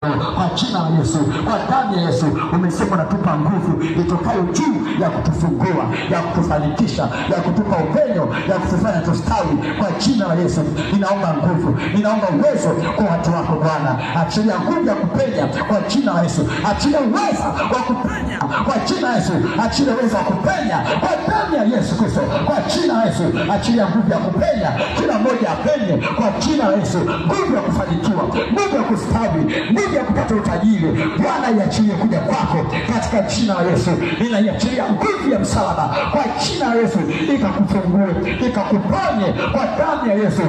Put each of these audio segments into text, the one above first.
Kwa jina la Yesu, kwa damu ya Yesu, umesema unatupa nguvu itokayo juu ya kutufungua, ya kutufanikisha, ya kutupa upenyo, ya kutufanya tustawi. Kwa jina la Yesu, ninaomba nguvu, ninaomba uwezo kwa watu wako Bwana. Achilia nguvu ya kupenya kwa jina la Yesu. Achilia uwezo wa kupenya kwa jina la Yesu. Achilia uwezo wa kupenya kwa damu ya Yesu Kristo. Kwa jina la Yesu, achilia nguvu ya kupenya, kila mmoja apenye kwa jina la Yesu. Nguvu ya kufanikiwa, nguvu ya kustawi, nguvu ya kupata utajiri, Bwana iachilie kuja kwako katika jina la Yesu. Ninaiachilia nguvu ya msalaba kwa jina la Yesu, ikakufungue, ikakuponye kwa damu ya Yesu.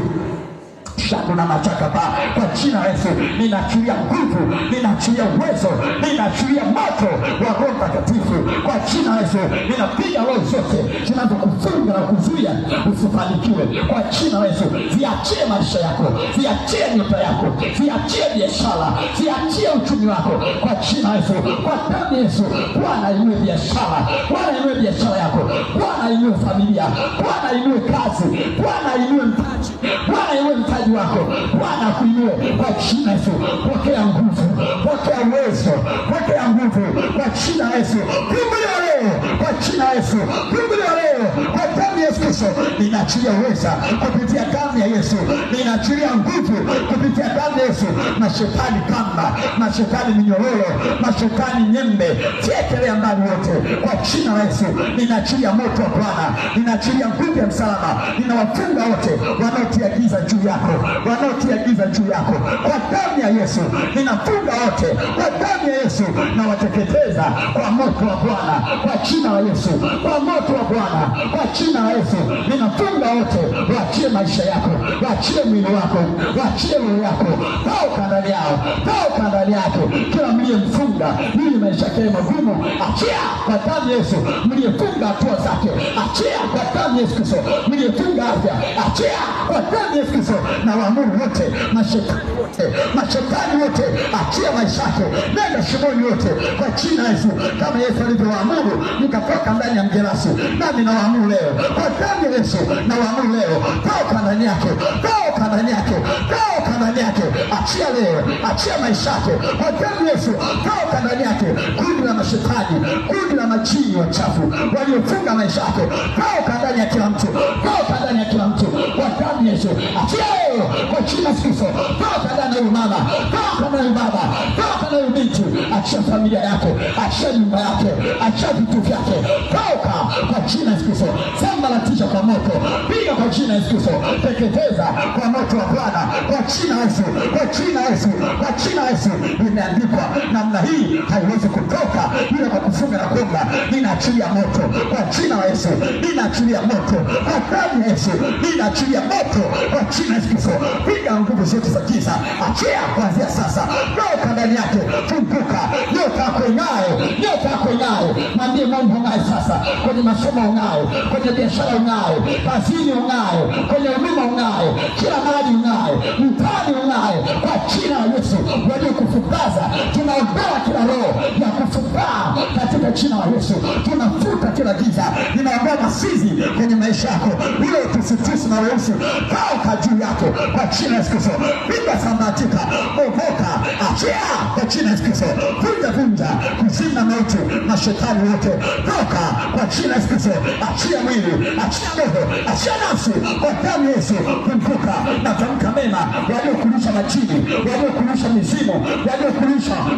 Shakuna machakaba kwa jina la Yesu, ninaachilia nguvu, ninaachilia uwezo, ninaachilia moto wa Roho Mtakatifu kwa jina la Yesu. Ninapiga roho zote zinazokufunga na kuzuia usifanikiwe kwa jina la Yesu. Ziachie maisha yako, ziachie nyota yako, ziachie biashara, ziachie uchumi wako kwa jina la Yesu. Kwa damu ya Yesu, Bwana inue biashara, Bwana inue biashara yako, Bwana inue familia, Bwana inue kazi, Bwana inue mtaji, Bwana inue mtaji wako, Bwana kuinue kwa jina Yesu. Pokea nguvu, pokea uwezo, pokea nguvu kwa jina Yesu. Kumbulia leo kwa jina Yesu, kumbulia leo kwa damu ya Yesu Kristo. Ninaachilia uweza kupitia damu ya Yesu, ninaachilia nguvu kupitia damu ya Yesu. Mashetani kamba, mashetani minyororo, mashetani nyembe, tekelea mbali wote kwa jina la Yesu. Ninaachilia moto wa Bwana, ninaachilia nguvu ya msalaba, ninawafunga wote wanaotia giza juu yako, wanaotia giza juu yako kwa damu ya Yesu. Ninafunga wote kwa damu ya Yesu, na wateketeza kwa moto wa Bwana kwa jina la Yesu, kwa moto wa Bwana kwa jina la Yesu. Ninafunga wote, waachie maisha yako, waachie mwili wako, waachie roho yako, toka ndani yao, toka ndani yake. Kila mliyemfunga ili maisha yake magumu, achia kwa damu ya Yesu. Mliyefunga hatua zake, achia kwa damu ya Yesu Kristo. Mliyefunga afya, achia kwa damu ya Yesu Kristo. Na waamuru wote, mashetani wote, mashetani wote, achia maisha yake, nenda shimoni wote kwa jina la Yesu. Kama Yesu alivyowaamuru nikatoka ndani ya mgerasi, nami nawaamuru leo kwa damu ya Yesu. Nawaamuru leo, toka ndani yake, toka ndani yake, toka ndani yake. Achia leo, achia maisha yake kwa damu ya Yesu. Toka ndani yake kundi la mashetani, kundi la majini wachafu waliofunga maisha yake, toka ndani ya kila mtu, toka ndani ya kila mtu kwa damu ya Yesu. Achia leo kwa jina la Yesu. Toka ndani ya mama, toka ndani ya baba, toka ndani ya binti. Achia familia yake, achia nyumba yake, achia vitu vyake, toka kwa jina la Yesu. Sambaratisha kwa moto, piga kwa jina la Yesu. Teketeza kwa moto wa Bwana kwa jina la Yesu, kwa jina la Yesu, kwa jina la Yesu. Imeandikwa namna hii haiwezi kutoka bila kwa kufunga na kuomba. Ninaachilia moto kwa jina la Yesu, ninaachilia moto kwa damu ya Yesu, ninaachilia moto kwa jina la Yesu. Piga nguvu zote za giza, achia kuanzia sasa, toka ndani yake, funguka. Nyota yako ing'ae, nyota yako ing'ae. Mwambie Mungu ung'ae sasa, kwenye masomo ung'ae, kwenye biashara ung'ae, kazini ung'ae, kwenye huduma ung'ae, kila mahali ung'ae, mtaani ung'ae kwa jina la Yesu. Waliokufukaza tunaondoa kila roho ya kufukaa katika jina la Yesu. Tunafuta kila giza, ninaondoa masizi kwenye maisha yako, ile tusitusi na weusi, toka juu yako kwa jina la Yesu. Piga sambatika, okoka, achia kwa jina la Yesu. Vunja vunja kuzimu na mauti, mashetani wote, toka kwa jina la Yesu. Achia mwili, achia roho, achia nafsi kwa damu ya Yesu. Kumbuka na tamka mema, waliokulisha majini, waliokulisha mizimu,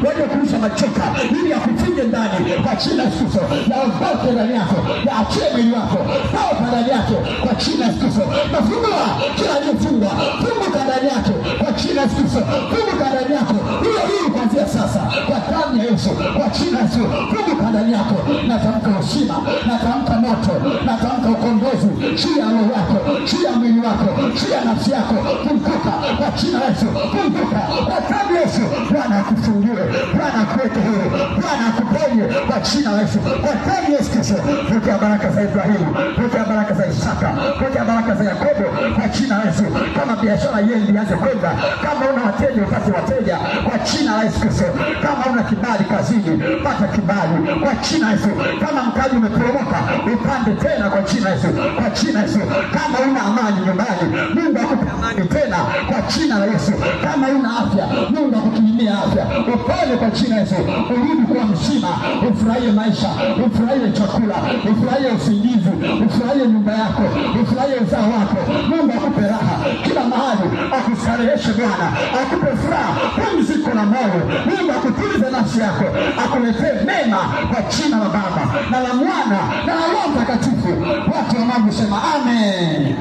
waliokulisha machoka ili akufinge ndani kwa jina la Yesu. Yaondoke ndani yako, yaachie mwili wako, toka ndani yake kwa jina la Yesu. Nafungua kila aliyefungwa, funguka ndani yake kwa jina la Yesu. Funguka ndani yako, hiyo hii kuanzia sasa kwa damu ya Yesu, kwa jina la Yesu. Funguka ndani yako, natamka uzima, natamka moto, natamka ukombozi juu ya roho yako, juu ya mwili wako, juu ya nafsi yako. Funguka kwa jina la Yesu, funguka kwa damu ya Yesu. Bwana akufungue, Bwana akuweke huru, Bwana akuponye uponye kwa jina la Yesu, kwa damu ya Yesu Kristo. Pokea baraka za Ibrahimu, pokea baraka za Isaka, pokea baraka za Yakobo kwa jina la Yesu. Kama biashara yenu ianze kwenda, kama una wateja upate wateja kwa jina la Yesu Kristo. Kama una kibali kazini, pata kibali kwa jina la Yesu. Kama mkaji umeporomoka, upande tena kwa jina la Yesu, kwa jina la Yesu. Kama una amani nyumbani, Mungu akupe amani tena kwa jina la Yesu. Kama una afya, Mungu akukirimia afya, upone kwa jina la Yesu. Urudi kuwa mzima, ufurahie maisha, ufurahie chakula, ufurahie usingizi, ufurahie nyumba yako, ufurahie uzao wako. Mungu akupe raha kila mahali, akustareheshe Bwana, akupe furaha, pumziko na moyo. Mungu akutulize nafsi yako, akuletee mema kwa jina la Baba na la Mwana na la Roho Mtakatifu. Watu wa Mungu sema amen.